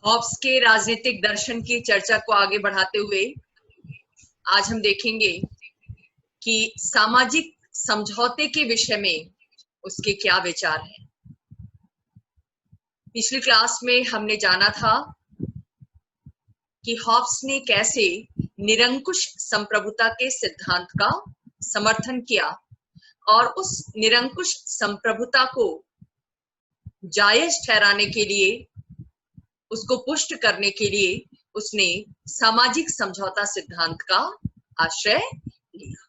Hobbs के राजनीतिक दर्शन की चर्चा को आगे बढ़ाते हुए आज हम देखेंगे कि सामाजिक समझौते के विषय में उसके क्या विचार हैं। पिछली क्लास में हमने जाना था कि हॉब्स ने कैसे निरंकुश संप्रभुता के सिद्धांत का समर्थन किया और उस निरंकुश संप्रभुता को जायज ठहराने के लिए, उसको पुष्ट करने के लिए उसने सामाजिक समझौता सिद्धांत का आश्रय लिया।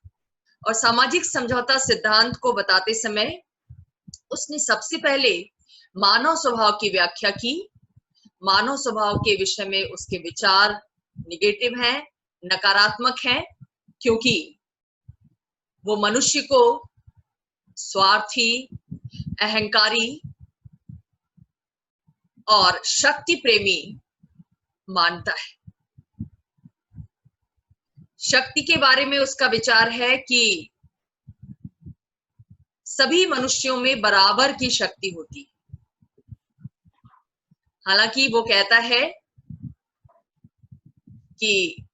और सामाजिक समझौता सिद्धांत को बताते समय उसने सबसे पहले मानव स्वभाव की व्याख्या की। मानव स्वभाव के विषय में उसके विचार निगेटिव हैं, नकारात्मक हैं, क्योंकि वो मनुष्य को स्वार्थी, अहंकारी और शक्ति प्रेमी मानता है। शक्ति के बारे में उसका विचार है कि सभी मनुष्यों में बराबर की शक्ति होती है। हालांकि वो कहता है कि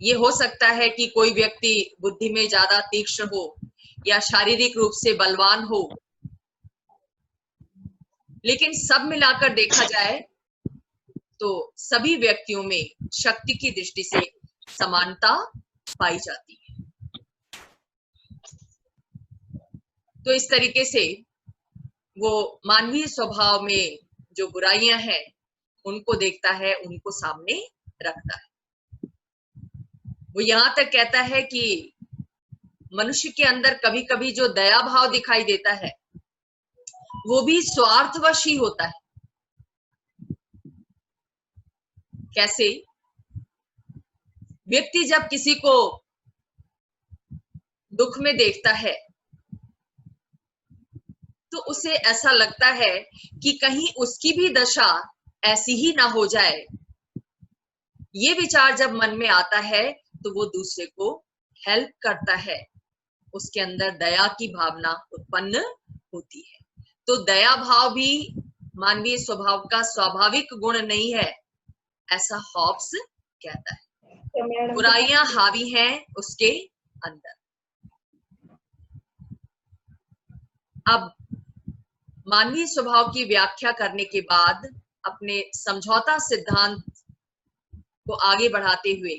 ये हो सकता है कि कोई व्यक्ति बुद्धि में ज्यादा तीक्ष्ण हो या शारीरिक रूप से बलवान हो, लेकिन सब मिलाकर देखा जाए तो सभी व्यक्तियों में शक्ति की दृष्टि से समानता पाई जाती है। तो इस तरीके से वो मानवीय स्वभाव में जो बुराइयां हैं उनको देखता है, उनको सामने रखता है। वो यहां तक कहता है कि मनुष्य के अंदर कभी कभी जो दया भाव दिखाई देता है वो भी स्वार्थवश ही होता है। कैसे? व्यक्ति जब किसी को दुख में देखता है तो उसे ऐसा लगता है कि कहीं उसकी भी दशा ऐसी ही ना हो जाए। ये विचार जब मन में आता है तो वो दूसरे को हेल्प करता है, उसके अंदर दया की भावना उत्पन्न होती है। तो दया भाव भी मानवीय स्वभाव का स्वाभाविक गुण नहीं है, ऐसा हॉब्स कहता है। बुराइयां हावी हैं उसके अंदर। अब मानवीय स्वभाव की व्याख्या करने के बाद अपने समझौता सिद्धांत को आगे बढ़ाते हुए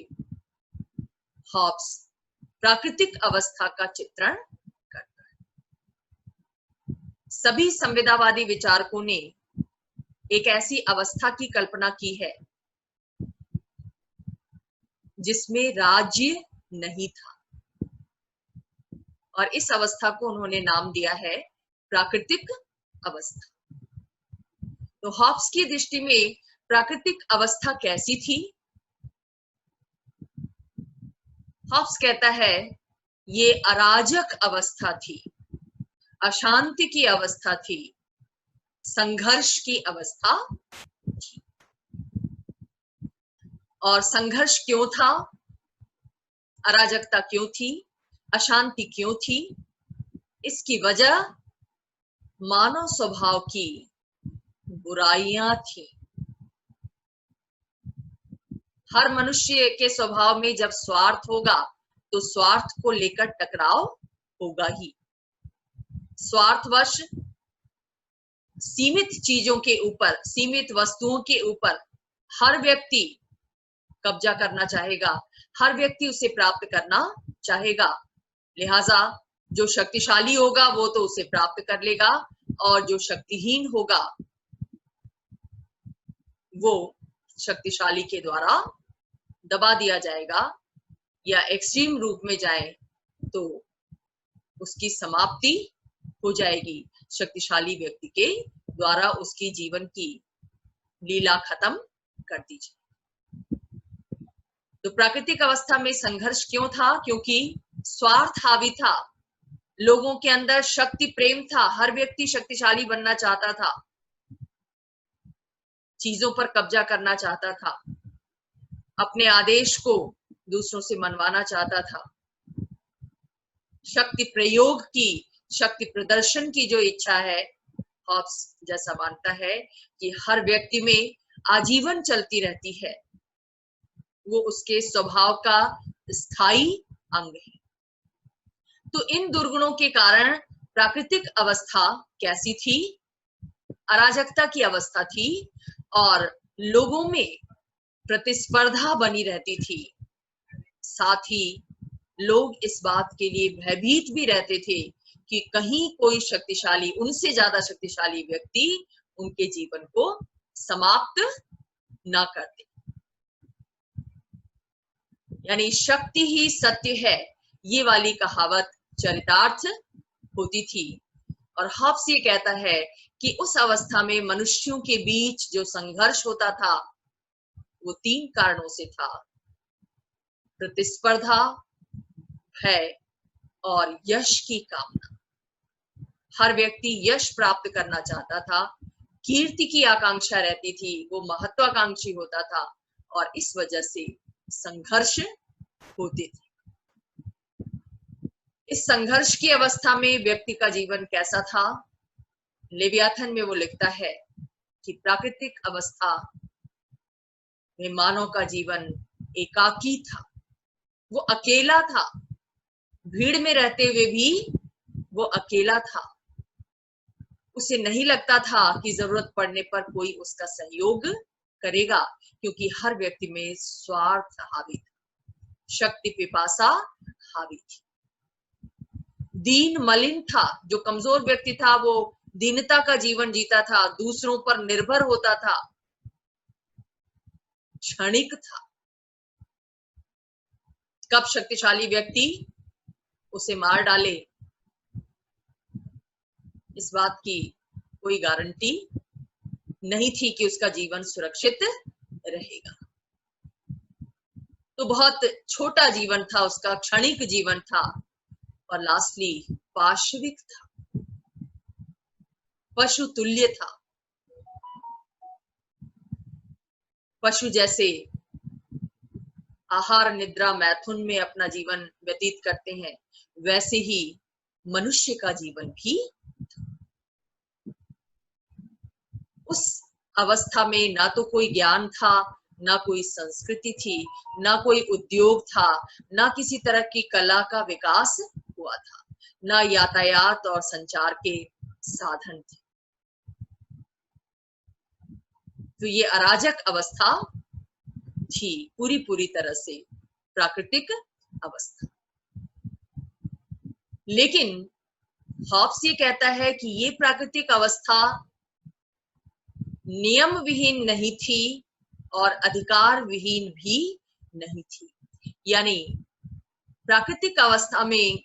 हॉब्स प्राकृतिक अवस्था का चित्रण करता है। सभी संवेदावादी विचारकों ने एक ऐसी अवस्था की कल्पना की है जिसमें राज्य नहीं था, और इस अवस्था को उन्होंने नाम दिया है प्राकृतिक अवस्था। तो हॉब्स की दृष्टि में प्राकृतिक अवस्था कैसी थी? हॉब्स कहता है ये अराजक अवस्था थी, अशांति की अवस्था थी, संघर्ष की अवस्था थी। और संघर्ष क्यों था? अराजकता क्यों थी? अशांति क्यों थी? इसकी वजह मानव स्वभाव की बुराइयां थी। हर मनुष्य के स्वभाव में जब स्वार्थ होगा तो स्वार्थ को लेकर टकराव होगा ही। स्वार्थवश सीमित चीजों के ऊपर, सीमित वस्तुओं के ऊपर हर व्यक्ति कब्जा करना चाहेगा, हर व्यक्ति उसे प्राप्त करना चाहेगा। लिहाजा जो शक्तिशाली होगा वो तो उसे प्राप्त कर लेगा, और जो शक्तिहीन होगा वो शक्तिशाली के द्वारा दबा दिया जाएगा, या एक्सट्रीम रूप में जाए तो उसकी समाप्ति हो जाएगी। शक्तिशाली व्यक्ति के द्वारा उसकी जीवन की लीला खत्म कर दी जाए। तो प्राकृतिक अवस्था में संघर्ष क्यों था? क्योंकि स्वार्थ हावी था, लोगों के अंदर शक्ति प्रेम था, हर व्यक्ति शक्तिशाली बनना चाहता था, चीजों पर कब्जा करना चाहता था, अपने आदेश को दूसरों से मनवाना चाहता था। शक्ति प्रयोग की, शक्ति प्रदर्शन की जो इच्छा है, हॉब्स जैसा मानता है कि हर व्यक्ति में आजीवन चलती रहती है, वो उसके स्वभाव का स्थायी अंग है। तो इन दुर्गुणों के कारण प्राकृतिक अवस्था कैसी थी? अराजकता की अवस्था थी और लोगों में प्रतिस्पर्धा बनी रहती थी। साथ ही लोग इस बात के लिए भयभीत भी रहते थे कि कहीं कोई शक्तिशाली, उनसे ज्यादा शक्तिशाली व्यक्ति उनके जीवन को समाप्त ना कर दे। यानी शक्ति ही सत्य है, ये वाली कहावत चरितार्थ होती थी। और हॉब्स ये कहता है कि उस अवस्था में मनुष्यों के बीच जो संघर्ष होता था वो 3 कारणों से था: प्रतिस्पर्धा, भय और यश की कामना। हर व्यक्ति यश प्राप्त करना चाहता था, कीर्ति की आकांक्षा रहती थी, वो महत्वाकांक्षी होता था और इस वजह से संघर्ष होते थे। इस संघर्ष की अवस्था में व्यक्ति का जीवन कैसा था? लेवियाथन में वो लिखता है कि प्राकृतिक अवस्था में मानव का जीवन एकाकी था, वो अकेला था, भीड़ में रहते हुए भी वो अकेला था। उसे नहीं लगता था कि जरूरत पड़ने पर कोई उसका सहयोग करेगा, क्योंकि हर व्यक्ति में स्वार्थ हावी था, शक्ति पिपासा हावी थी। दीन मलिन था, जो कमजोर व्यक्ति था वो दीनता का जीवन जीता था, दूसरों पर निर्भर होता था, क्षणिक था। कब शक्तिशाली व्यक्ति उसे मार डाले, इस बात की कोई गारंटी नहीं थी कि उसका जीवन सुरक्षित रहेगा। तो बहुत छोटा जीवन था उसका, क्षणिक जीवन था और लास्टली पाशविक था, पशु तुल्य था। पशु जैसे आहार, निद्रा, मैथुन में अपना जीवन व्यतीत करते हैं, वैसे ही मनुष्य का जीवन भी। उस अवस्था में ना तो कोई ज्ञान था, ना कोई संस्कृति थी, ना कोई उद्योग था, ना किसी तरह की कला का विकास हुआ था, ना यातायात और संचार के साधन थे। तो ये अराजक अवस्था थी, पूरी तरह से प्राकृतिक अवस्था। लेकिन हॉब्स ये कहता है कि ये प्राकृतिक अवस्था नियम विहीन नहीं थी और अधिकार विहीन भी नहीं थी। यानी प्राकृतिक अवस्था में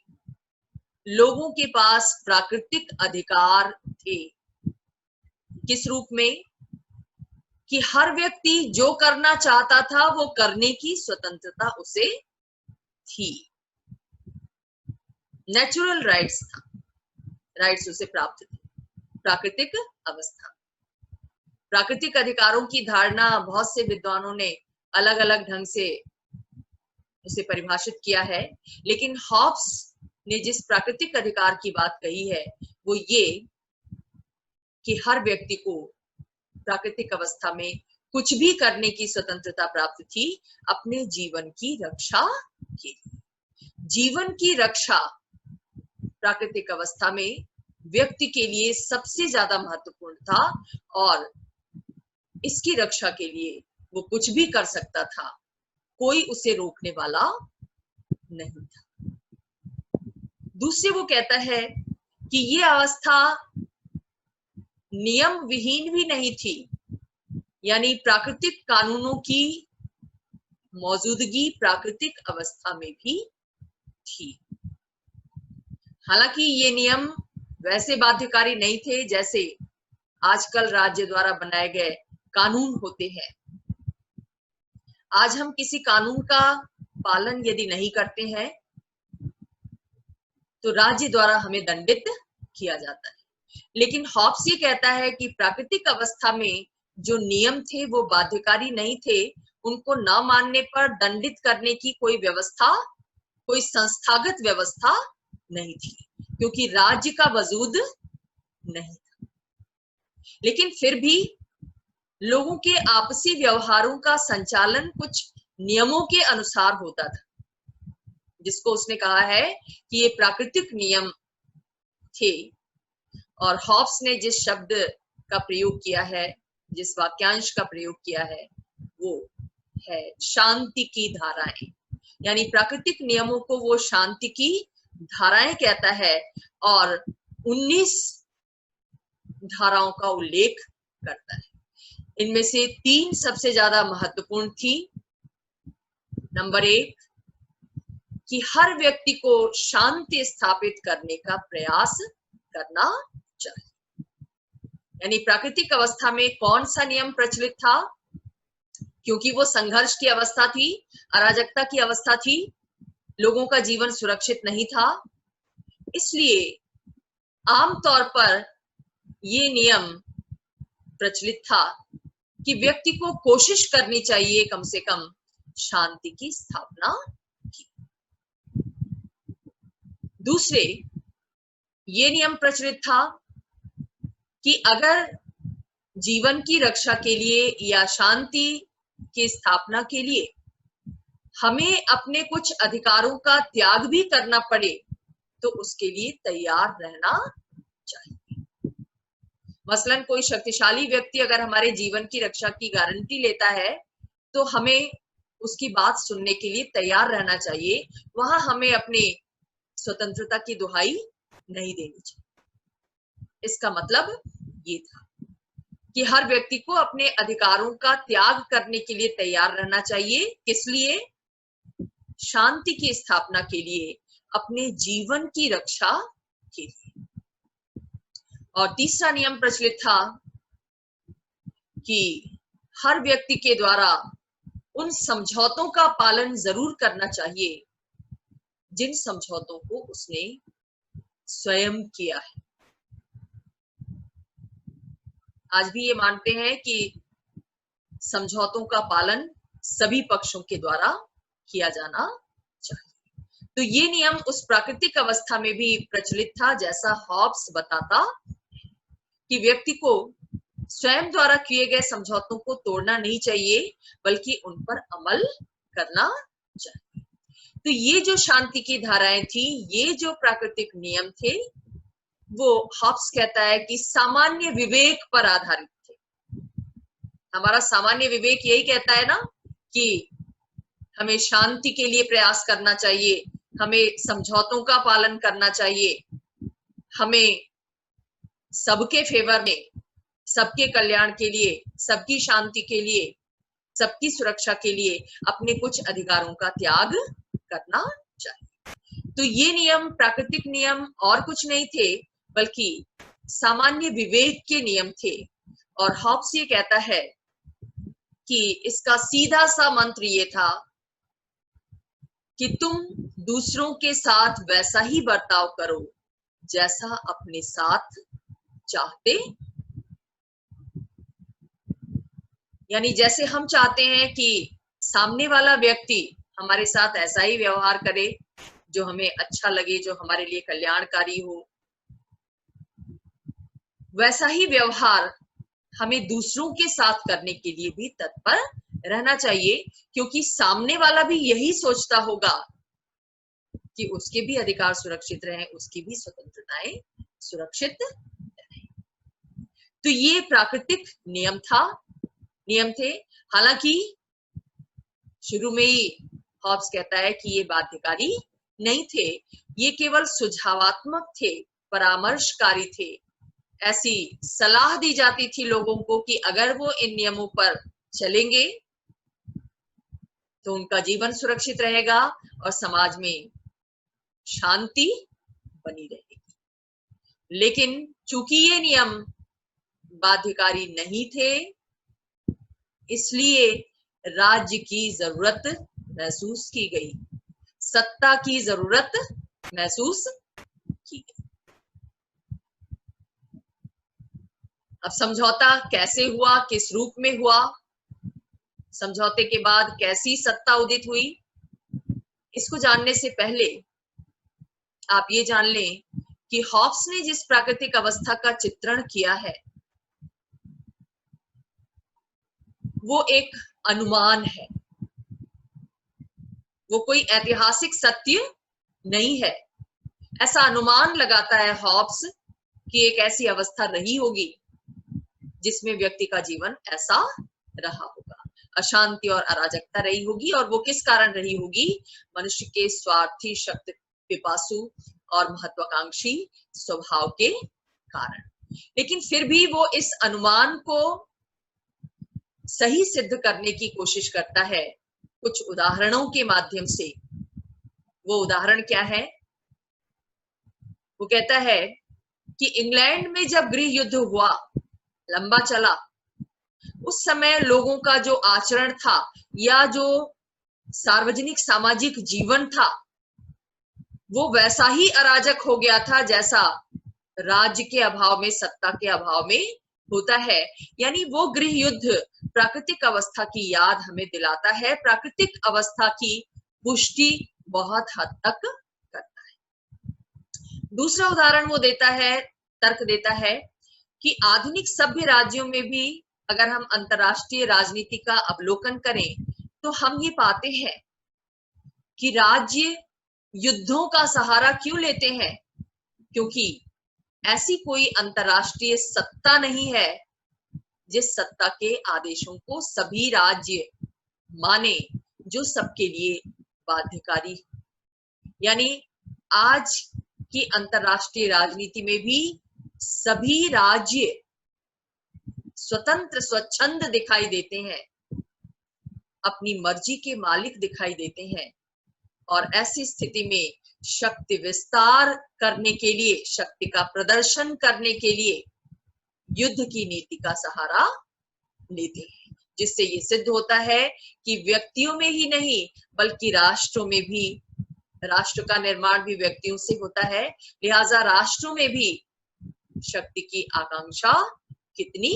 लोगों के पास प्राकृतिक अधिकार थे। किस रूप में? कि हर व्यक्ति जो करना चाहता था वो करने की स्वतंत्रता उसे थी। नेचुरल राइट्स था, राइट्स उसे प्राप्त थे। प्राकृतिक अवस्था, प्राकृतिक अधिकारों की धारणा बहुत से विद्वानों ने अलग अलग ढंग से उसे परिभाषित किया है, लेकिन हॉब्स ने जिस प्राकृतिक अधिकार की बात कही है वो ये कि हर व्यक्ति को प्राकृतिक अवस्था में कुछ भी करने की स्वतंत्रता प्राप्त थी अपने जीवन की रक्षा के लिए। जीवन की रक्षा प्राकृतिक अवस्था में व्यक्ति के लिए सबसे ज्यादा महत्वपूर्ण था और इसकी रक्षा के लिए वो कुछ भी कर सकता था, कोई उसे रोकने वाला नहीं था। दूसरे वो कहता है कि ये अवस्था नियम विहीन भी नहीं थी, यानी प्राकृतिक कानूनों की मौजूदगी प्राकृतिक अवस्था में भी थी। हालांकि ये नियम वैसे बाध्यकारी नहीं थे जैसे आजकल राज्य द्वारा बनाए गए कानून होते हैं। आज हम किसी कानून का पालन यदि नहीं करते हैं तो राज्य द्वारा हमें दंडित किया जाता है। लेकिन हॉब्स ये कहता है कि प्राकृतिक अवस्था में जो नियम थे वो बाध्यकारी नहीं थे, उनको न मानने पर दंडित करने की कोई व्यवस्था, कोई संस्थागत व्यवस्था नहीं थी, क्योंकि राज्य का वजूद नहीं था। लेकिन फिर भी लोगों के आपसी व्यवहारों का संचालन कुछ नियमों के अनुसार होता था, जिसको उसने कहा है कि ये प्राकृतिक नियम थे। और हॉब्स ने जिस शब्द का प्रयोग किया है, जिस वाक्यांश का प्रयोग किया है, वो है शांति की धाराएं। यानी प्राकृतिक नियमों को वो शांति की धाराएं कहता है और 19 धाराओं का उल्लेख करता है। इनमें से 3 सबसे ज्यादा महत्वपूर्ण थी। नंबर 1 कि हर व्यक्ति को शांति स्थापित करने का प्रयास करना चाहिए। यानी प्राकृतिक अवस्था में कौन सा नियम प्रचलित था? क्योंकि वो संघर्ष की अवस्था थी, अराजकता की अवस्था थी, लोगों का जीवन सुरक्षित नहीं था, इसलिए आमतौर पर ये नियम प्रचलित था कि व्यक्ति को कोशिश करनी चाहिए कम से कम शांति की स्थापना की। दूसरे, ये नियम प्रचलित था कि अगर जीवन की रक्षा के लिए या शांति की स्थापना के लिए हमें अपने कुछ अधिकारों का त्याग भी करना पड़े तो उसके लिए तैयार रहना चाहिए। मसलन कोई शक्तिशाली व्यक्ति अगर हमारे जीवन की रक्षा की गारंटी लेता है तो हमें उसकी बात सुनने के लिए तैयार रहना चाहिए। वहां हमें अपनी स्वतंत्रता की दुहाई नहीं देनी चाहिए। इसका मतलब ये था कि हर व्यक्ति को अपने अधिकारों का त्याग करने के लिए तैयार रहना चाहिए। किस लिए? शांति की स्थापना के लिए, अपने जीवन की रक्षा के लिए। और तीसरा नियम प्रचलित था कि हर व्यक्ति के द्वारा उन समझौतों का पालन जरूर करना चाहिए जिन समझौतों को उसने स्वयं किया है। आज भी ये मानते हैं कि समझौतों का पालन सभी पक्षों के द्वारा किया जाना चाहिए। तो ये नियम उस प्राकृतिक अवस्था में भी प्रचलित था, जैसा हॉब्स बताता कि व्यक्ति को स्वयं द्वारा किए गए समझौतों को तोड़ना नहीं चाहिए बल्कि उन पर अमल करना चाहिए। तो ये जो शांति की धाराएं थी, ये जो प्राकृतिक नियम थे, वो हॉब्स कहता है कि सामान्य विवेक पर आधारित थे। हमारा सामान्य विवेक यही कहता है ना कि हमें शांति के लिए प्रयास करना चाहिए, हमें समझौतों का पालन करना चाहिए, हमें सबके फेवर में, सबके कल्याण के लिए, सबकी शांति के लिए, सबकी सुरक्षा के लिए अपने कुछ अधिकारों का त्याग करना चाहिए। तो ये नियम, प्राकृतिक नियम और कुछ नहीं थे बल्कि सामान्य विवेक के नियम थे। और हॉब्स ये कहता है कि इसका सीधा सा मंत्र ये था कि तुम दूसरों के साथ वैसा ही बर्ताव करो जैसा अपने साथ चाहते। यानी जैसे हम चाहते हैं कि सामने वाला व्यक्ति हमारे साथ ऐसा ही व्यवहार करे जो हमें अच्छा लगे, जो हमारे लिए कल्याणकारी हो, वैसा ही व्यवहार हमें दूसरों के साथ करने के लिए भी तत्पर रहना चाहिए, क्योंकि सामने वाला भी यही सोचता होगा कि उसके भी अधिकार सुरक्षित रहें, उसकी भी स्वतंत्रताएं सुरक्षित रहें। तो ये प्राकृतिक नियम थे। हालांकि शुरू में ही हॉब्स कहता है कि ये बाध्यकारी नहीं थे, ये केवल सुझावात्मक थे, परामर्शकारी थे। ऐसी सलाह दी जाती थी लोगों को कि अगर वो इन नियमों पर चलेंगे तो उनका जीवन सुरक्षित रहेगा और समाज में शांति बनी रहेगी। लेकिन चूंकि ये नियम बाध्यकारी नहीं थे, इसलिए राज्य की जरूरत महसूस की गई, सत्ता की जरूरत महसूस की गई। अब समझौता कैसे हुआ, किस रूप में हुआ, समझौते के बाद कैसी सत्ता उदित हुई, इसको जानने से पहले आप ये जान लें कि हॉब्स ने जिस प्राकृतिक अवस्था का चित्रण किया है वो एक अनुमान है, वो कोई ऐतिहासिक सत्य नहीं है। ऐसा अनुमान लगाता है हॉब्स कि एक ऐसी अवस्था रही होगी जिसमें व्यक्ति का जीवन ऐसा रहा होगा, अशांति और अराजकता रही होगी, और वो किस कारण रही होगी? मनुष्य के स्वार्थी, शक्ति पिपासु और महत्वाकांक्षी स्वभाव के कारण। लेकिन फिर भी वो इस अनुमान को सही सिद्ध करने की कोशिश करता है कुछ उदाहरणों के माध्यम से। वो उदाहरण क्या है? वो कहता है कि इंग्लैंड में जब गृह युद्ध हुआ, लंबा चला, उस समय लोगों का जो आचरण था या जो सार्वजनिक सामाजिक जीवन था, वो वैसा ही अराजक हो गया था जैसा राज्य के अभाव में, सत्ता के अभाव में होता है। यानी वो गृह युद्ध प्राकृतिक अवस्था की याद हमें दिलाता है, प्राकृतिक अवस्था की पुष्टि बहुत हद तक करता है। दूसरा उदाहरण वो देता है, तर्क देता है कि आधुनिक सभ्य राज्यों में भी अगर हम अंतरराष्ट्रीय राजनीति का अवलोकन करें तो हम ये पाते हैं कि राज्य युद्धों का सहारा क्यों लेते हैं? क्योंकि ऐसी कोई अंतरराष्ट्रीय सत्ता नहीं है जिस सत्ता के आदेशों को सभी राज्य माने, जो सबके लिए बाध्यकारी। यानी आज की अंतरराष्ट्रीय राजनीति में भी सभी राज्य स्वतंत्र, स्वच्छंद दिखाई देते हैं, अपनी मर्जी के मालिक दिखाई देते हैं, और ऐसी स्थिति में शक्ति विस्तार करने के लिए, शक्ति का प्रदर्शन करने के लिए युद्ध की नीति का सहारा लेते हैं, जिससे ये सिद्ध होता है कि व्यक्तियों में ही नहीं बल्कि राष्ट्रों में भी, राष्ट्र का निर्माण भी व्यक्तियों से होता है, लिहाजा राष्ट्रों में भी शक्ति की आकांक्षा कितनी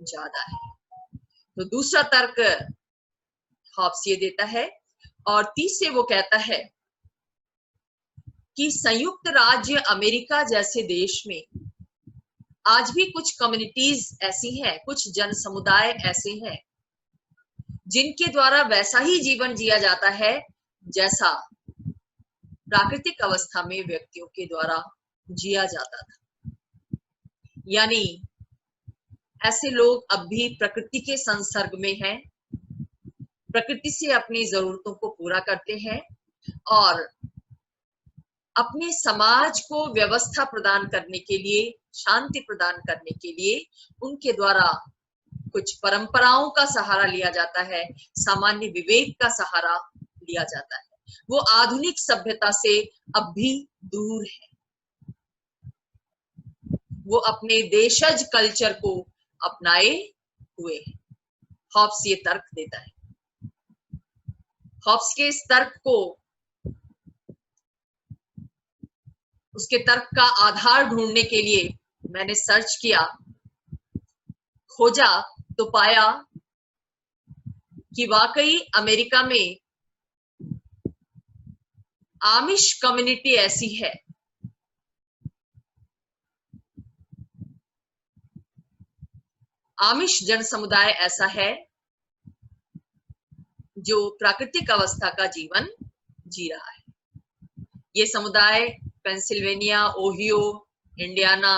ज्यादा है। तो दूसरा तर्क हॉब्स ये देता है। और तीसरे वो कहता है कि संयुक्त राज्य अमेरिका जैसे देश में आज भी कुछ कम्युनिटीज ऐसी हैं, कुछ जन समुदाय ऐसे हैं जिनके द्वारा वैसा ही जीवन जिया जाता है जैसा प्राकृतिक अवस्था में व्यक्तियों के द्वारा जिया जाता था। यानी ऐसे लोग अब भी प्रकृति के संसर्ग में हैं, प्रकृति से अपनी जरूरतों को पूरा करते हैं और अपने समाज को व्यवस्था प्रदान करने के लिए, शांति प्रदान करने के लिए उनके द्वारा कुछ परंपराओं का सहारा लिया जाता है, सामान्य विवेक का सहारा लिया जाता है। वो आधुनिक सभ्यता से अब भी दूर है, वो अपने देशज कल्चर को अपनाए हुए हैं। हॉब्स ये तर्क देता है। हॉब्स के इस तर्क को, उसके तर्क का आधार ढूंढने के लिए मैंने सर्च किया, खोजा, तो पाया कि वाकई अमेरिका में आमिश कम्युनिटी ऐसी है आमिश जन समुदाय ऐसा है जो प्राकृतिक अवस्था का जीवन जी रहा है। ये समुदाय पेंसिल्वेनिया, ओहियो, इंडियाना,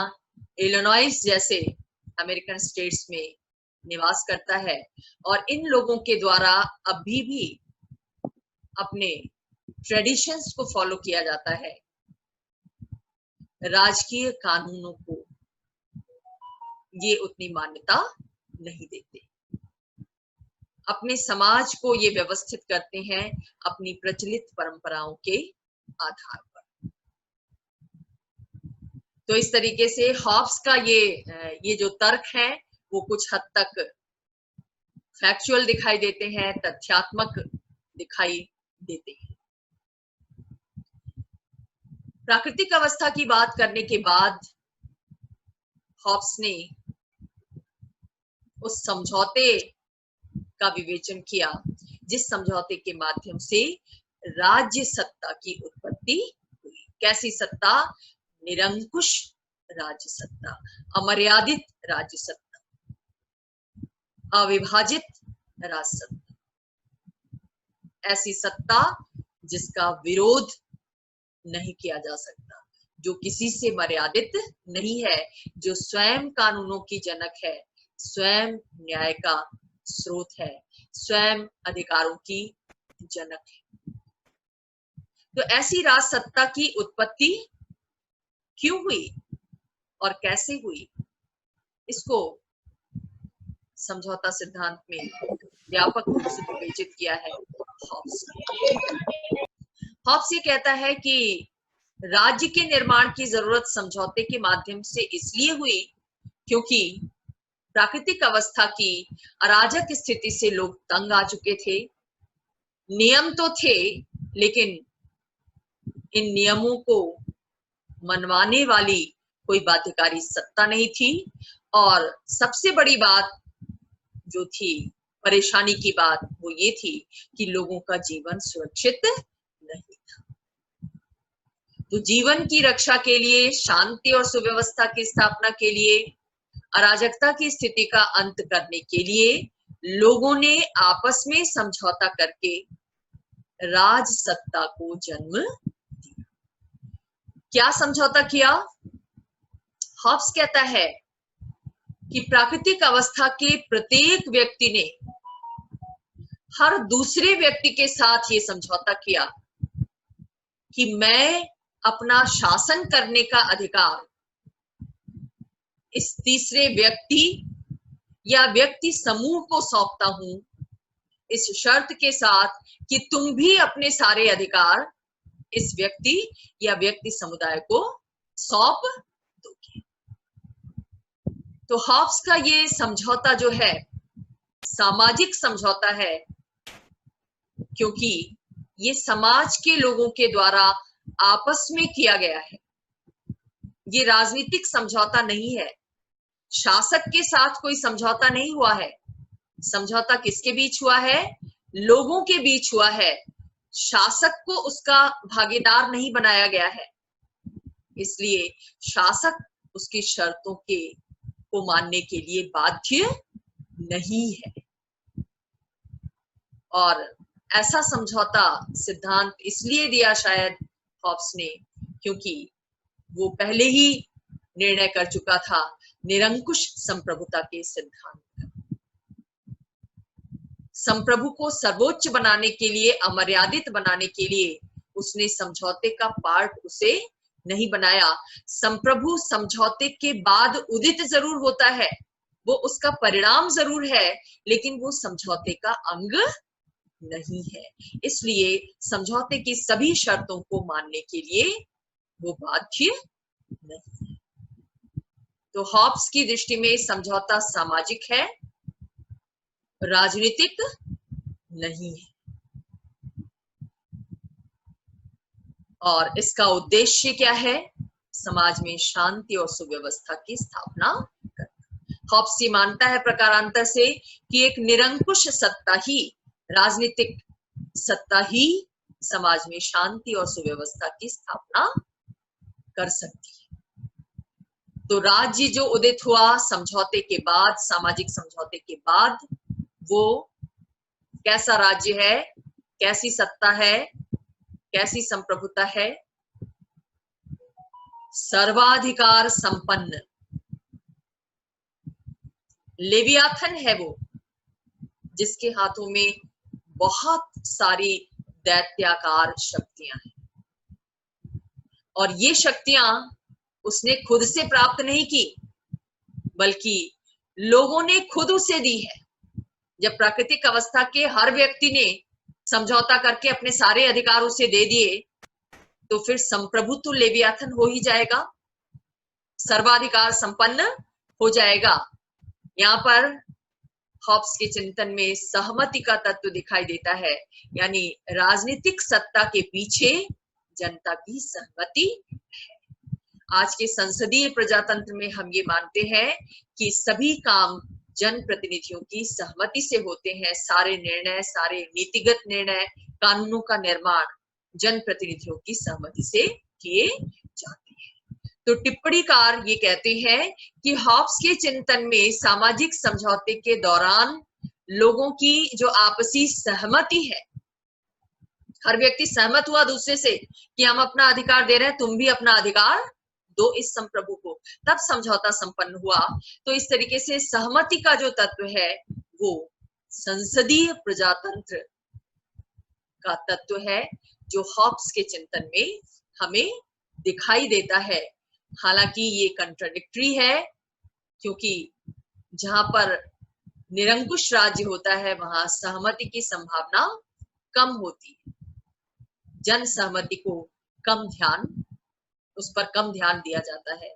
इलिनॉइस जैसे अमेरिकन स्टेट्स में निवास करता है और इन लोगों के द्वारा अभी भी अपने ट्रेडिशंस को फॉलो किया जाता है। राजकीय कानूनों को ये उतनी मान्यता नहीं देते, अपने समाज को ये व्यवस्थित करते हैं अपनी प्रचलित परंपराओं के आधार पर। तो इस तरीके से हॉब्स का ये जो तर्क है वो कुछ हद तक फैक्चुअल दिखाई देते हैं, तथ्यात्मक दिखाई देते हैं। प्राकृतिक अवस्था की बात करने के बाद हॉब्स ने उस समझौते का विवेचन किया जिस समझौते के माध्यम से राज्य सत्ता की उत्पत्ति हुई। कैसी सत्ता? निरंकुश राज्य सत्ता, अमर्यादित राज्य सत्ता, अविभाजित राजसत्ता, ऐसी सत्ता जिसका विरोध नहीं किया जा सकता, जो किसी से मर्यादित नहीं है, जो स्वयं कानूनों की जनक है, स्वयं न्याय का स्रोत है, स्वयं अधिकारों की जनक है। तो ऐसी राजसत्ता की उत्पत्ति क्यों हुई और कैसे हुई, इसको समझौता सिद्धांत में व्यापक रूप से विवेचित किया है हॉब्स ने। हॉब्स ये कहता है कि राज्य के निर्माण की जरूरत समझौते के माध्यम से इसलिए हुई क्योंकि प्राकृतिक अवस्था की अराजक स्थिति से लोग तंग आ चुके थे। नियम तो थे, लेकिन इन नियमों को मनवाने वाली कोई बाध्यकारी सत्ता नहीं थी, और सबसे बड़ी बात जो थी, परेशानी की बात, वो ये थी कि लोगों का जीवन सुरक्षित नहीं था। तो जीवन की रक्षा के लिए, शांति और सुव्यवस्था की स्थापना के लिए, अराजकता की स्थिति का अंत करने के लिए लोगों ने आपस में समझौता करके राजसत्ता को जन्म दिया। क्या समझौता किया? हॉब्स कहता है कि प्राकृतिक अवस्था के प्रत्येक व्यक्ति ने हर दूसरे व्यक्ति के साथ ये समझौता किया कि मैं अपना शासन करने का अधिकार इस तीसरे व्यक्ति या व्यक्ति समूह को सौंपता हूं, इस शर्त के साथ कि तुम भी अपने सारे अधिकार इस व्यक्ति या व्यक्ति समुदाय को सौंप दोगे। तो हॉब्स का ये समझौता जो है सामाजिक समझौता है, क्योंकि ये समाज के लोगों के द्वारा आपस में किया गया है। ये राजनीतिक समझौता नहीं है, शासक के साथ कोई समझौता नहीं हुआ है। समझौता किसके बीच हुआ है? लोगों के बीच हुआ है। शासक को उसका भागीदार नहीं बनाया गया है, इसलिए शासक उसकी शर्तों को मानने के लिए बाध्य नहीं है। और ऐसा समझौता सिद्धांत इसलिए दिया शायद हॉब्स ने, क्योंकि वो पहले ही निर्णय कर चुका था निरंकुश संप्रभुता के सिद्धांत का। संप्रभु को सर्वोच्च बनाने के लिए, अमर्यादित बनाने के लिए उसने समझौते का पार्ट उसे नहीं बनाया। संप्रभु समझौते के बाद उदित जरूर होता है, वो उसका परिणाम जरूर है, लेकिन वो समझौते का अंग नहीं है। इसलिए समझौते की सभी शर्तों को मानने के लिए वो बाध्य नहीं है। तो हॉब्स की दृष्टि में समझौता सामाजिक है, राजनीतिक नहीं है, और इसका उद्देश्य क्या है? समाज में शांति और सुव्यवस्था की स्थापना करना। हॉब्स ये मानता है प्रकारांतर से कि एक निरंकुश सत्ता ही, राजनीतिक सत्ता ही समाज में शांति और सुव्यवस्था की स्थापना कर सकती है। तो राज्य जो उदित हुआ समझौते के बाद, सामाजिक समझौते के बाद, वो कैसा राज्य है, कैसी सत्ता है, कैसी संप्रभुता है? सर्वाधिकार संपन्न लेवियाथन है वो, जिसके हाथों में बहुत सारी दैत्याकार शक्तियां हैं, और ये शक्तियां उसने खुद से प्राप्त नहीं की, बल्कि लोगों ने खुद उसे दी है। जब प्राकृतिक अवस्था के हर व्यक्ति ने समझौता करके अपने सारे अधिकार उसे दे दिए, तो फिर संप्रभु तो लेवियाथन हो ही जाएगा, सर्वाधिकार संपन्न हो जाएगा। यहाँ पर हॉब्स के चिंतन में सहमति का तत्व दिखाई देता है, यानी राजनीतिक सत्ता के पीछे जनता की सहमति है। आज के संसदीय प्रजातंत्र में हम ये मानते हैं कि सभी काम जनप्रतिनिधियों की सहमति से होते हैं। सारे निर्णय, सारे नीतिगत निर्णय, कानूनों का निर्माण जनप्रतिनिधियों की सहमति से किए जाते हैं। तो टिप्पणीकार ये कहते हैं कि हॉब्स के चिंतन में सामाजिक समझौते के दौरान लोगों की जो आपसी सहमति है, हर व्यक्ति सहमत हुआ दूसरे से कि हम अपना अधिकार दे रहे हैं, तुम भी अपना अधिकार दो इस संप्रभु को, तब समझौता संपन्न हुआ। तो इस तरीके से सहमति का जो तत्व है वो संसदीय प्रजातंत्र का तत्व है, जो हॉब्स के चिंतन में हमें दिखाई देता है। हालांकि ये कंट्राडिक्टरी है, क्योंकि जहां पर निरंकुश राज्य होता है वहां सहमति की संभावना कम होती है, जन सहमति को उस पर कम ध्यान दिया जाता है,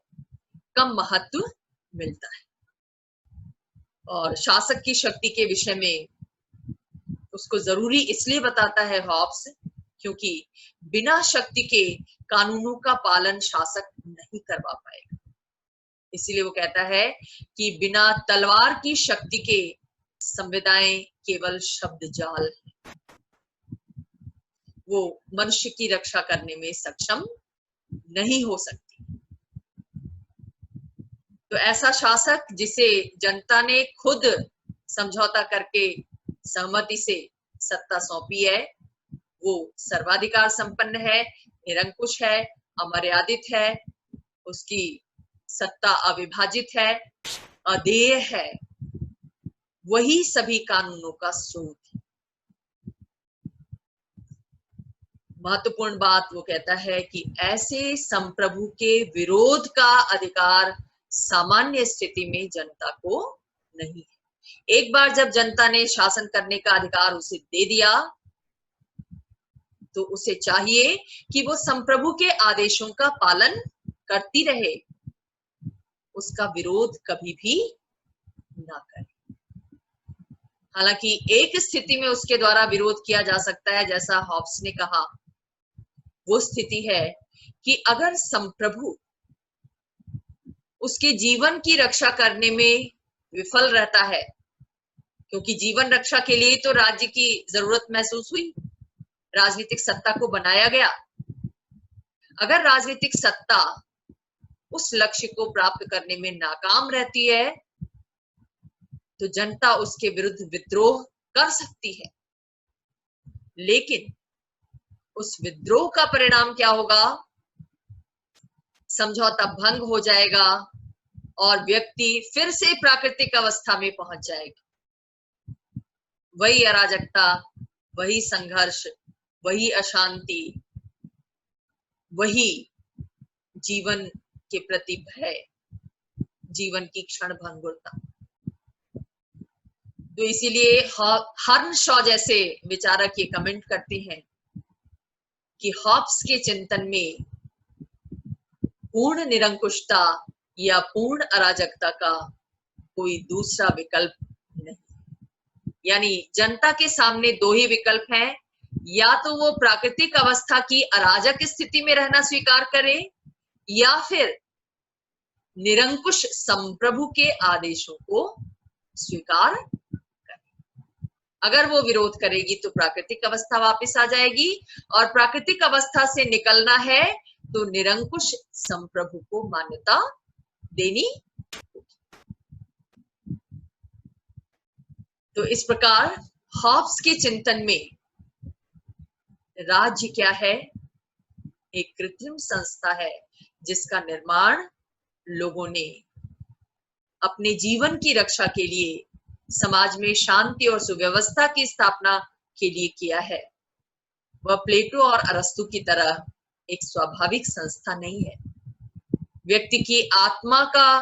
कम महत्व मिलता है। और शासक की शक्ति के विषय में उसको जरूरी इसलिए बताता है हॉब्स, क्योंकि बिना शक्ति के कानूनों का पालन शासक नहीं करवा पाएगा। इसीलिए वो कहता है कि बिना तलवार की शक्ति के संविदाएं केवल शब्द जाल है, वो मनुष्य की रक्षा करने में सक्षम नहीं हो सकती। तो ऐसा शासक जिसे जनता ने खुद समझौता करके सहमति से सत्ता सौंपी है, वो सर्वाधिकार संपन्न है, निरंकुश है, अमर्यादित है, उसकी सत्ता अविभाजित है, अदेय है, वही सभी कानूनों का स्रोत है। महत्वपूर्ण बात वो कहता है कि ऐसे संप्रभु के विरोध का अधिकार सामान्य स्थिति में जनता को नहीं है। एक बार जब जनता ने शासन करने का अधिकार उसे दे दिया, तो उसे चाहिए कि वो संप्रभु के आदेशों का पालन करती रहे, उसका विरोध कभी भी ना करे। हालांकि एक स्थिति में उसके द्वारा विरोध किया जा सकता है, जैसा हॉब्स ने कहा, वो स्थिति है कि अगर संप्रभु उसके जीवन की रक्षा करने में विफल रहता है, क्योंकि जीवन रक्षा के लिए तो राज्य की जरूरत महसूस हुई, राजनीतिक सत्ता को बनाया गया। अगर राजनीतिक सत्ता उस लक्ष्य को प्राप्त करने में नाकाम रहती है, तो जनता उसके विरुद्ध विद्रोह कर सकती है, लेकिन उस विद्रोह का परिणाम क्या होगा? समझौता भंग हो जाएगा और व्यक्ति फिर से प्राकृतिक अवस्था में पहुंच जाएगा। वही अराजकता, वही संघर्ष, वही अशांति, वही जीवन के प्रति भय, जीवन की क्षणभंगुरता। तो इसीलिए हर्नशॉ जैसे विचारक ये कमेंट करते हैं कि हॉब्स के चिंतन में पूर्ण निरंकुशता या पूर्ण अराजकता का कोई दूसरा विकल्प नहीं। यानी जनता के सामने दो ही विकल्प हैं, या तो वो प्राकृतिक अवस्था की अराजक स्थिति में रहना स्वीकार करे, या फिर निरंकुश संप्रभु के आदेशों को स्वीकार करे। अगर वो विरोध करेगी तो प्राकृतिक अवस्था वापस आ जाएगी, और प्राकृतिक अवस्था से निकलना है तो निरंकुश संप्रभु को मान्यता देनी होगी। तो इस प्रकार हॉब्स के चिंतन में राज्य क्या है? एक कृत्रिम संस्था है जिसका निर्माण लोगों ने अपने जीवन की रक्षा के लिए, समाज में शांति और सुव्यवस्था की स्थापना के लिए किया है। वह प्लेटो और अरस्तु की तरह एक स्वाभाविक संस्था नहीं है, व्यक्ति की आत्मा का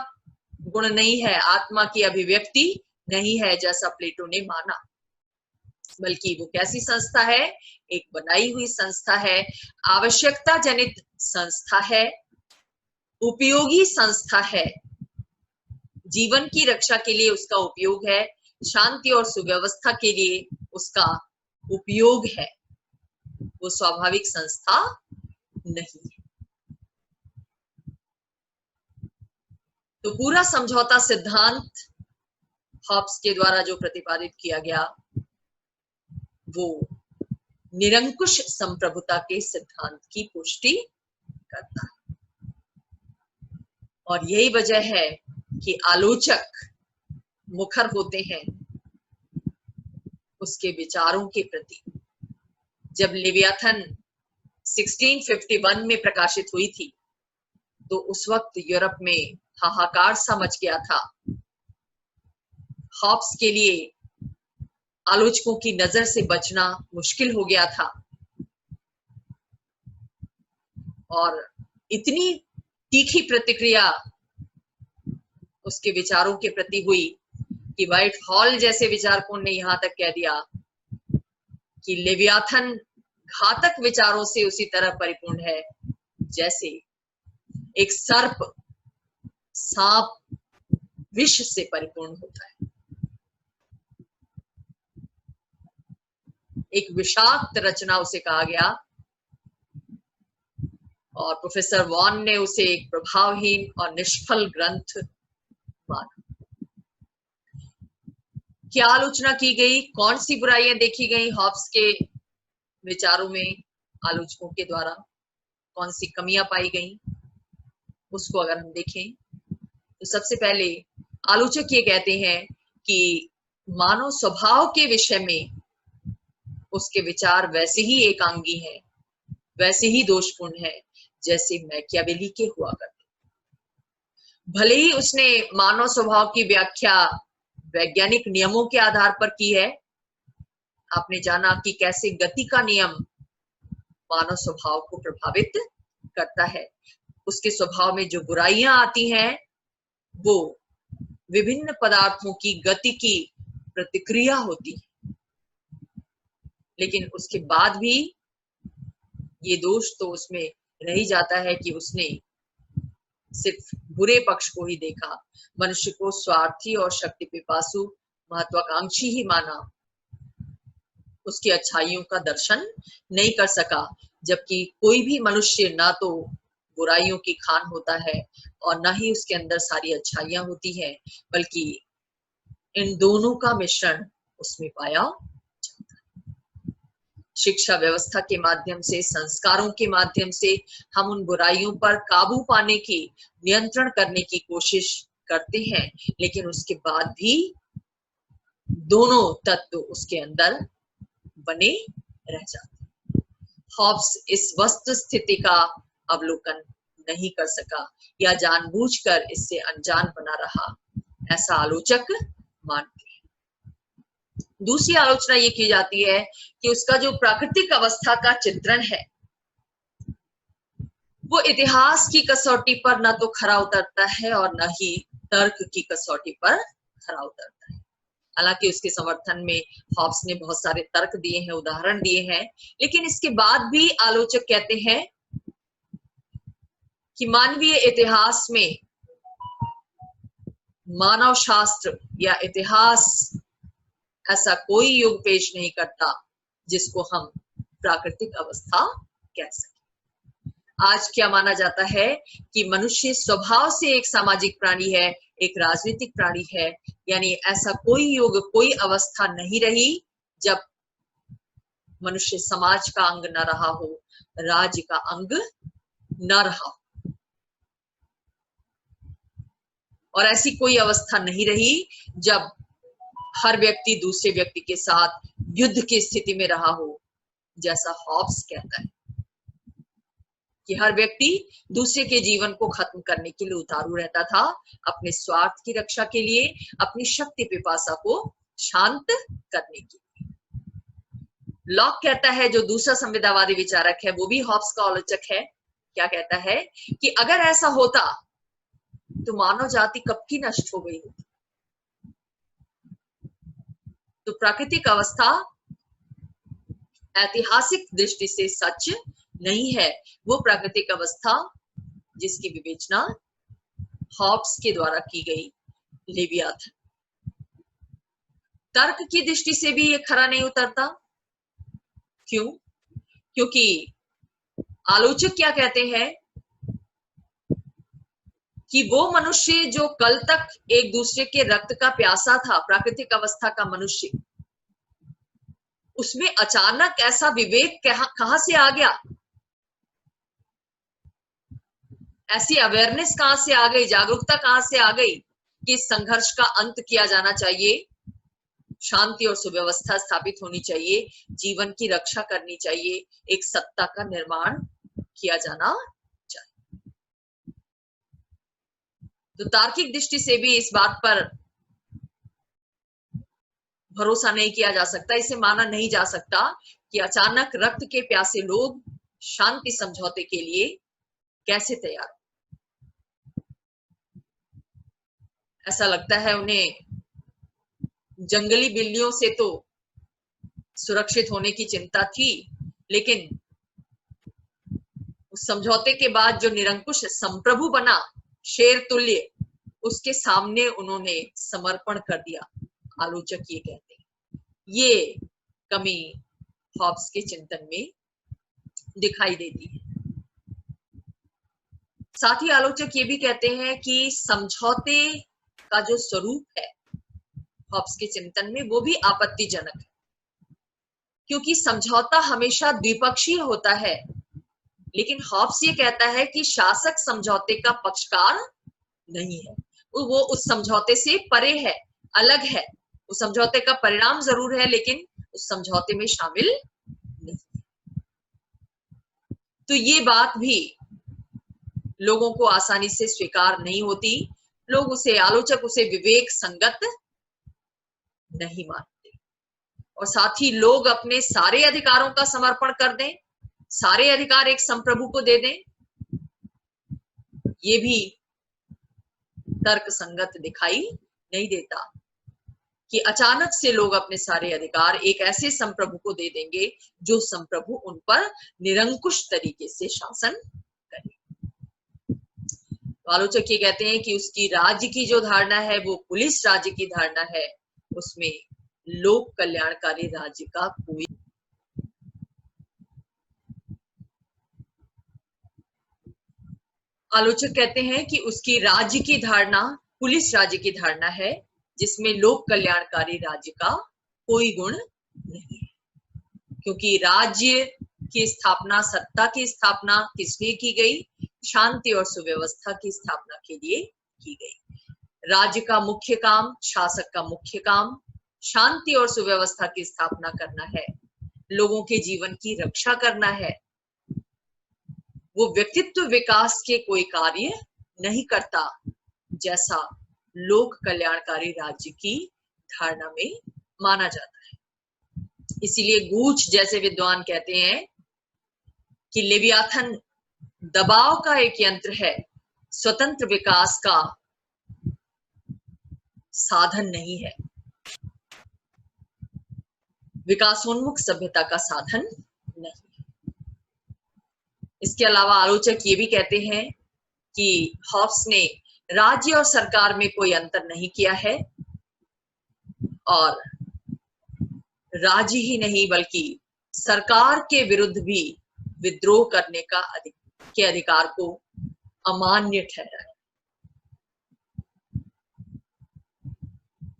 गुण नहीं है, आत्मा की अभिव्यक्ति नहीं है जैसा प्लेटो ने माना, बल्कि वो कैसी संस्था है? एक बनाई हुई संस्था है, आवश्यकता जनित संस्था है, उपयोगी संस्था है, जीवन की रक्षा के लिए उसका उपयोग है, शांति और सुव्यवस्था के लिए उसका उपयोग है। वो स्वाभाविक संस्था नहीं है। तो पूरा समझौता सिद्धांत हॉब्स के द्वारा जो प्रतिपादित किया गया वो निरंकुश संप्रभुता के सिद्धांत की पुष्टि करता है। और यही वजह है कि आलोचक मुखर होते हैं उसके विचारों के प्रति। जब लेवियाथन 1651 में प्रकाशित हुई थी तो उस वक्त यूरोप में हाहाकार सा मच गया था। हॉब्स के लिए आलोचकों की नजर से बचना मुश्किल हो गया था और इतनी तीखी प्रतिक्रिया उसके विचारों के प्रति हुई कि व्हाइट हॉल जैसे विचारकों ने यहां तक कह दिया कि लेवियाथन घातक विचारों से उसी तरह परिपूर्ण है जैसे एक सर्प सांप विष से परिपूर्ण होता है। एक विषाक्त रचना उसे कहा गया और प्रोफेसर वॉन ने उसे एक प्रभावहीन और निष्फल ग्रंथ माना। क्या आलोचना की गई, कौन सी बुराइयां देखी गई हॉब्स के विचारों में आलोचकों के द्वारा, कौन सी कमियां पाई गई, उसको अगर हम देखें तो सबसे पहले आलोचक ये कहते हैं कि मानव स्वभाव के विषय में उसके विचार वैसे ही एकांगी हैं, वैसे ही दोषपूर्ण है जैसे मैकियावेली के हुआ करते। भले ही उसने मानव स्वभाव की व्याख्या वैज्ञानिक नियमों के आधार पर की है। आपने जाना कि कैसे गति का नियम मानव स्वभाव को प्रभावित करता है। उसके स्वभाव में जो बुराइयां आती हैं वो विभिन्न पदार्थों की गति की प्रतिक्रिया होती है, लेकिन उसके बाद भी ये दोष तो उसमें रह ही जाता है कि उसने सिर्फ बुरे पक्ष को ही देखा, मनुष्य को स्वार्थी और शक्ति पिपासु महत्वाकांक्षी ही माना, उसकी अच्छाइयों का दर्शन नहीं कर सका। जबकि कोई भी मनुष्य ना तो बुराइयों की खान होता है और ना ही उसके अंदर सारी अच्छाइयां होती हैं, बल्कि इन दोनों का मिश्रण उसमें पाया जाता है। शिक्षा व्यवस्था के माध्यम से, संस्कारों के माध्यम से हम उन बुराइयों पर काबू पाने की, नियंत्रण करने की कोशिश करते हैं, लेकिन उसके बाद भी दोनों तत्व उसके अंदर बने रह जाते हैं। हॉब्स इस वस्तु स्थिति का अवलोकन नहीं कर सका या जानबूझकर इससे अनजान बना रहा, ऐसा आलोचक मानते हैं। दूसरी आलोचना ये की जाती है कि उसका जो प्राकृतिक अवस्था का चित्रण है वो इतिहास की कसौटी पर न तो खरा उतरता है और न ही तर्क की कसौटी पर खरा उतरता है। हालांकि उसके समर्थन में हॉब्स ने बहुत सारे तर्क दिए हैं, उदाहरण दिए हैं, लेकिन इसके बाद भी आलोचक कहते हैं कि मानवीय इतिहास में मानव शास्त्र या इतिहास ऐसा कोई युग पेश नहीं करता जिसको हम प्राकृतिक अवस्था कह सकें। आज क्या माना जाता है कि मनुष्य स्वभाव से एक सामाजिक प्राणी है, एक राजनीतिक प्राणी है, यानी ऐसा कोई युग, कोई अवस्था नहीं रही जब मनुष्य समाज का अंग न रहा हो, राज्य का अंग न रहा हो, और ऐसी कोई अवस्था नहीं रही जब हर व्यक्ति दूसरे व्यक्ति के साथ युद्ध की स्थिति में रहा हो। जैसा हॉब्स कहता है कि हर व्यक्ति दूसरे के जीवन को खत्म करने के लिए उतारू रहता था, अपने स्वार्थ की रक्षा के लिए, अपनी शक्ति पिपासा को शांत करने के लिए। लॉक कहता है, जो दूसरा संविदावादी विचारक है, वो भी हॉब्स का आलोचक है, क्या कहता है कि अगर ऐसा होता तो मानव जाति कब की नष्ट हो गई होती। तो प्राकृतिक अवस्था ऐतिहासिक दृष्टि से सच नहीं है, वो प्राकृतिक अवस्था जिसकी विवेचना हॉब्स के द्वारा की गई लेवियाथन। तर्क की दृष्टि से भी ये खरा नहीं उतरता। क्यों? क्योंकि आलोचक क्या कहते हैं कि वो मनुष्य जो कल तक एक दूसरे के रक्त का प्यासा था, प्राकृतिक अवस्था का मनुष्य, उसमें अचानक ऐसा विवेक कहां से आ गया, ऐसी अवेयरनेस कहां से आ गई, जागरूकता कहां से आ गई कि इस संघर्ष का अंत किया जाना चाहिए, शांति और सुव्यवस्था स्थापित होनी चाहिए, जीवन की रक्षा करनी चाहिए, एक सत्ता का निर्माण किया जाना चाहिए। तो तार्किक दृष्टि से भी इस बात पर भरोसा नहीं किया जा सकता, इसे माना नहीं जा सकता कि अचानक रक्त के प्यासे लोग शांति समझौते के लिए कैसे तैयार। ऐसा लगता है उन्हें जंगली बिल्लियों से तो सुरक्षित होने की चिंता थी, लेकिन उस समझौते के बाद जो निरंकुश संप्रभु बना, शेर तुल्य, उसके सामने उन्होंने समर्पण कर दिया। आलोचक ये कहते हैं, ये कमी हॉब्स के चिंतन में दिखाई देती है। साथ ही आलोचक ये भी कहते हैं कि समझौते का जो स्वरूप है हॉब्स के चिंतन में, वो भी आपत्तिजनक है, क्योंकि समझौता हमेशा द्विपक्षीय होता है। लेकिन हॉब्स ये कहता है कि शासक समझौते का पक्षकार नहीं है, वो उस समझौते से परे है, अलग है, उस समझौते का परिणाम जरूर है लेकिन उस समझौते में शामिल नहीं। तो ये बात भी लोगों को आसानी से स्वीकार नहीं होती, लोग उसे, आलोचक उसे विवेक संगत नहीं मानते, और साथ ही लोग अपने सारे अधिकारों का समर्पण कर दें, सारे अधिकार एक संप्रभु को दे दें, ये भी तर्क संगत दिखाई नहीं देता कि अचानक से लोग अपने सारे अधिकार एक ऐसे संप्रभु को दे देंगे जो संप्रभु उन पर निरंकुश तरीके से शासन करे। तो आलोचक ये कहते हैं कि उसकी राज्य की जो धारणा है वो पुलिस राज्य की धारणा है, उसमें लोक कल्याणकारी राज्य का कोई। आलोचक कहते हैं कि उसकी राज्य की धारणा पुलिस राज्य की धारणा है, जिसमें लोक कल्याणकारी राज्य का कोई गुण नहीं है, क्योंकि राज्य की स्थापना, सत्ता की स्थापना किस लिए की गई? शांति और सुव्यवस्था की स्थापना के लिए की गई। राज्य का मुख्य काम, शासक का मुख्य काम शांति और सुव्यवस्था की स्थापना करना है, लोगों के जीवन की रक्षा करना है। वो व्यक्तित्व विकास के कोई कार्य नहीं करता, जैसा लोक कल्याणकारी राज्य की धारणा में माना जाता है। इसीलिए गूच जैसे विद्वान कहते हैं कि लेवियाथन दबाव का एक यंत्र है, स्वतंत्र विकास का साधन नहीं है, विकासोन्मुख सभ्यता का साधन नहीं है। इसके अलावा आलोचक ये भी कहते हैं कि हॉब्स ने राज्य और सरकार में कोई अंतर नहीं किया है, और राज्य ही नहीं बल्कि सरकार के विरुद्ध भी विद्रोह करने का अधिकार को अमान्य ठहराया।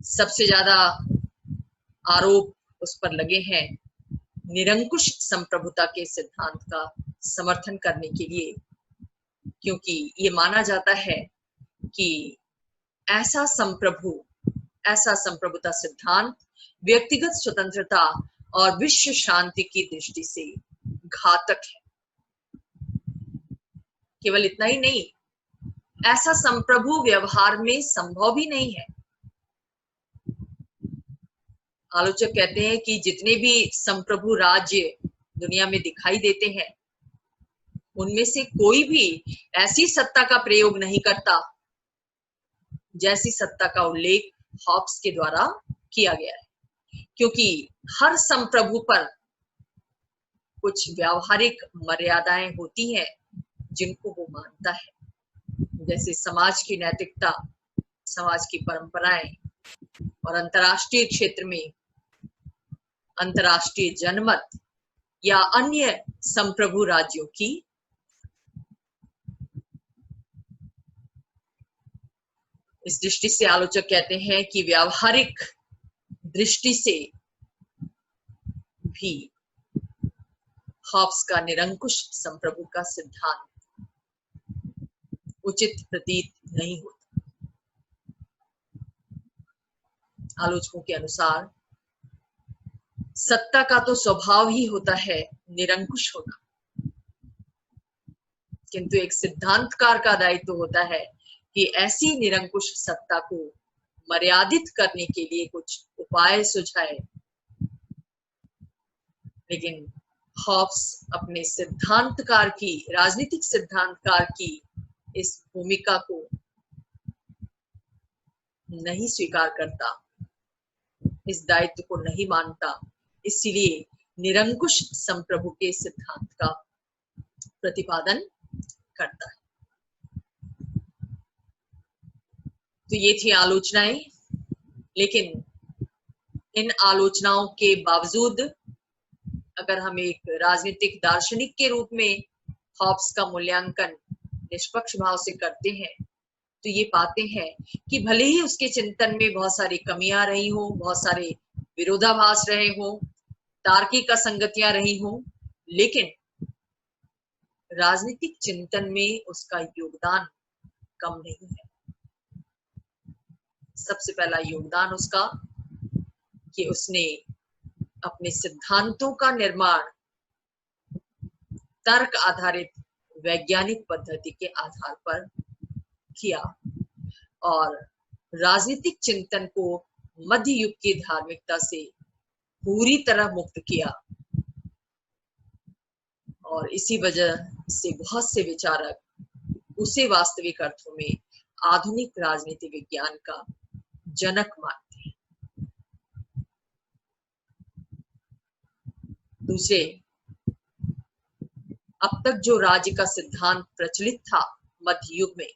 सबसे ज्यादा आरोप उस पर लगे हैं निरंकुश संप्रभुता के सिद्धांत का समर्थन करने के लिए, क्योंकि ये माना जाता है कि ऐसा संप्रभुता सिद्धांत व्यक्तिगत स्वतंत्रता और विश्व शांति की दृष्टि से घातक है। केवल इतना ही नहीं, ऐसा संप्रभु व्यवहार में संभव भी नहीं है। आलोचक कहते हैं कि जितने भी संप्रभु राज्य दुनिया में दिखाई देते हैं, उनमें से कोई भी ऐसी सत्ता का प्रयोग नहीं करता जैसी सत्ता का उल्लेख हॉब्स के द्वारा किया गया है, क्योंकि हर संप्रभु पर कुछ व्यावहारिक मर्यादाएं होती हैं जिनको वो मानता है, जैसे समाज की नैतिकता, समाज की परंपराएं, और अंतर्राष्ट्रीय क्षेत्र में अंतर्राष्ट्रीय जनमत या अन्य संप्रभु राज्यों की। इस दृष्टि से आलोचक कहते हैं कि व्यावहारिक दृष्टि से भी हॉब्स का निरंकुश संप्रभु का सिद्धांत उचित प्रतीत नहीं होता। आलोचकों के अनुसार सत्ता का तो स्वभाव ही होता है निरंकुश होना, किंतु एक सिद्धांतकार का दायित्व होता है कि ऐसी निरंकुश सत्ता को मर्यादित करने के लिए कुछ उपाय सुझाए। लेकिन हॉब्स अपने सिद्धांतकार की, राजनीतिक सिद्धांतकार की इस भूमिका को नहीं स्वीकार करता, इस दायित्व को नहीं मानता, इसलिए निरंकुश संप्रभु के सिद्धांत का प्रतिपादन करता है। तो ये थी आलोचनाएं, लेकिन इन आलोचनाओं के बावजूद अगर हम एक राजनीतिक दार्शनिक के रूप में हॉब्स का मूल्यांकन निष्पक्ष भाव से करते हैं, तो ये पाते हैं कि भले ही उसके चिंतन में बहुत सारी कमियां रही हो, बहुत सारे विरोधाभास रहे हो, तार्किक असंगतियां रही हो, लेकिन राजनीतिक चिंतन में उसका योगदान कम नहीं है। सबसे पहला योगदान उसका कि उसने अपने सिद्धांतों का निर्माण तर्क आधारित वैज्ञानिक पद्धति के आधार पर किया और राजनीतिक चिंतन को मध्य युग की धार्मिकता से पूरी तरह मुक्त किया। और इसी वजह से बहुत से विचारक उसे वास्तविक अर्थों में आधुनिक राजनीति विज्ञान का जनक मानते हैं। दूसरे, अब तक जो राज्य का सिद्धांत प्रचलित था मध्य युग में,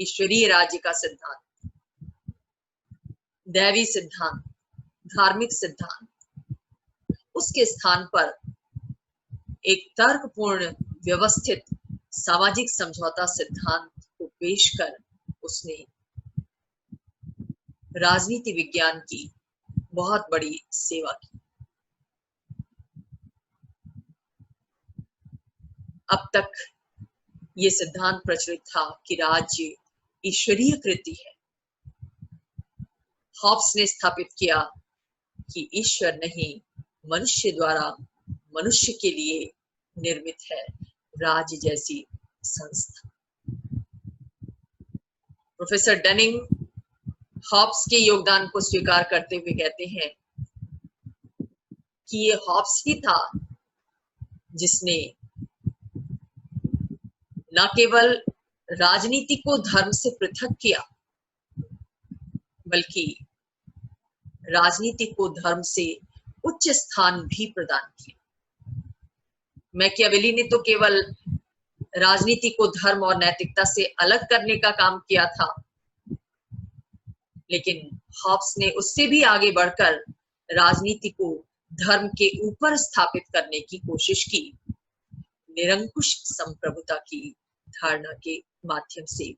ईश्वरीय राज्य का सिद्धांत, दैवी सिद्धांत, धार्मिक सिद्धांत, उसके स्थान पर एक तर्कपूर्ण व्यवस्थित सामाजिक समझौता सिद्धांत को पेश कर उसने राजनीति विज्ञान की बहुत बड़ी सेवा की। अब तक ये सिद्धांत प्रचलित था कि राज्य ईश्वरीय कृति है। हॉब्स ने स्थापित किया कि ईश्वर नहीं, मनुष्य द्वारा मनुष्य के लिए निर्मित है राज्य जैसी संस्था। प्रोफेसर डनिंग हॉब्स के योगदान को स्वीकार करते हुए कहते हैं कि ये हॉब्स ही था जिसने न केवल राजनीति को धर्म से पृथक किया, बल्कि राजनीति को धर्म से उच्च स्थान भी प्रदान किया। मैकियावेली ने तो केवल राजनीति को धर्म और नैतिकता से अलग करने का काम किया था, लेकिन हॉब्स ने उससे भी आगे बढ़कर राजनीति को धर्म के ऊपर स्थापित करने की कोशिश की, निरंकुश संप्रभुता की धारणा के माध्यम से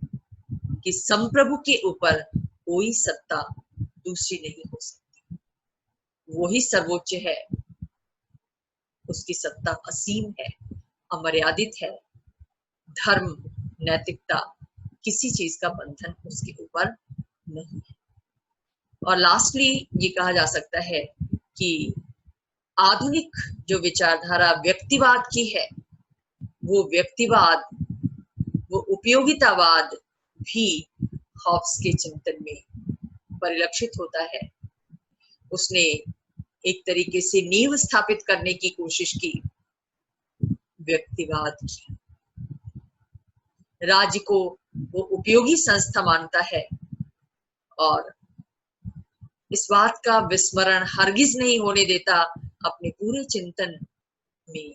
कि संप्रभु के ऊपर कोई सत्ता दूसरी नहीं हो सकती, वो ही सर्वोच्च है, उसकी सत्ता असीम है, अमर्यादित है, धर्म, नैतिकता, किसी चीज का बंधन उसके ऊपर नहीं है। और लास्टली ये कहा जा सकता है कि आधुनिक जो विचारधारा व्यक्तिवाद की है, वो व्यक्तिवाद, वो उपयोगितावाद भी हॉब्स के चिंतन में परिलक्षित होता है। उसने एक तरीके से नींव स्थापित करने की कोशिश की व्यक्तिवाद की। राज्य को वो उपयोगी संस्था मानता है और इस बात का विस्मरण हरगिज नहीं होने देता अपने पूरे चिंतन में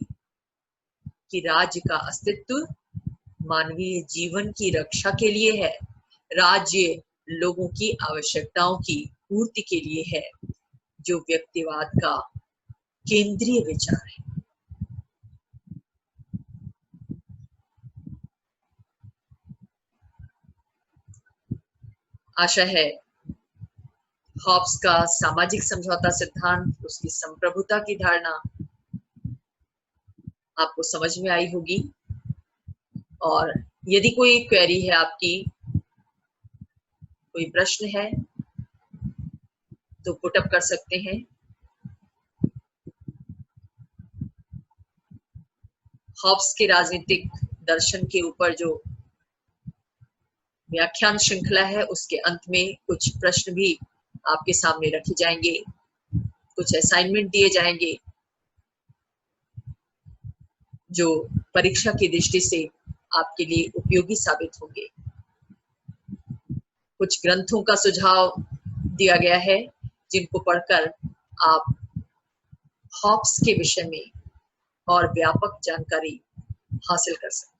कि राज्य का अस्तित्व मानवीय जीवन की रक्षा के लिए है, राज्य लोगों की आवश्यकताओं की पूर्ति के लिए है, जो व्यक्तिवाद का केंद्रीय विचार है। आशा है हॉब्स का सामाजिक समझौता सिद्धांत, उसकी संप्रभुता की धारणा आपको समझ में आई होगी। और यदि कोई क्वेरी है आपकी, कोई प्रश्न है, तो पुटअप कर सकते हैं। हॉब्स के राजनीतिक दर्शन के ऊपर जो व्याख्यान श्रृंखला है, उसके अंत में कुछ प्रश्न भी आपके सामने रखे जाएंगे, कुछ असाइनमेंट दिए जाएंगे जो परीक्षा की दृष्टि से आपके लिए उपयोगी साबित होंगे। कुछ ग्रंथों का सुझाव दिया गया है जिनको पढ़कर आप हॉब्स के विषय में और व्यापक जानकारी हासिल कर सकते हैं।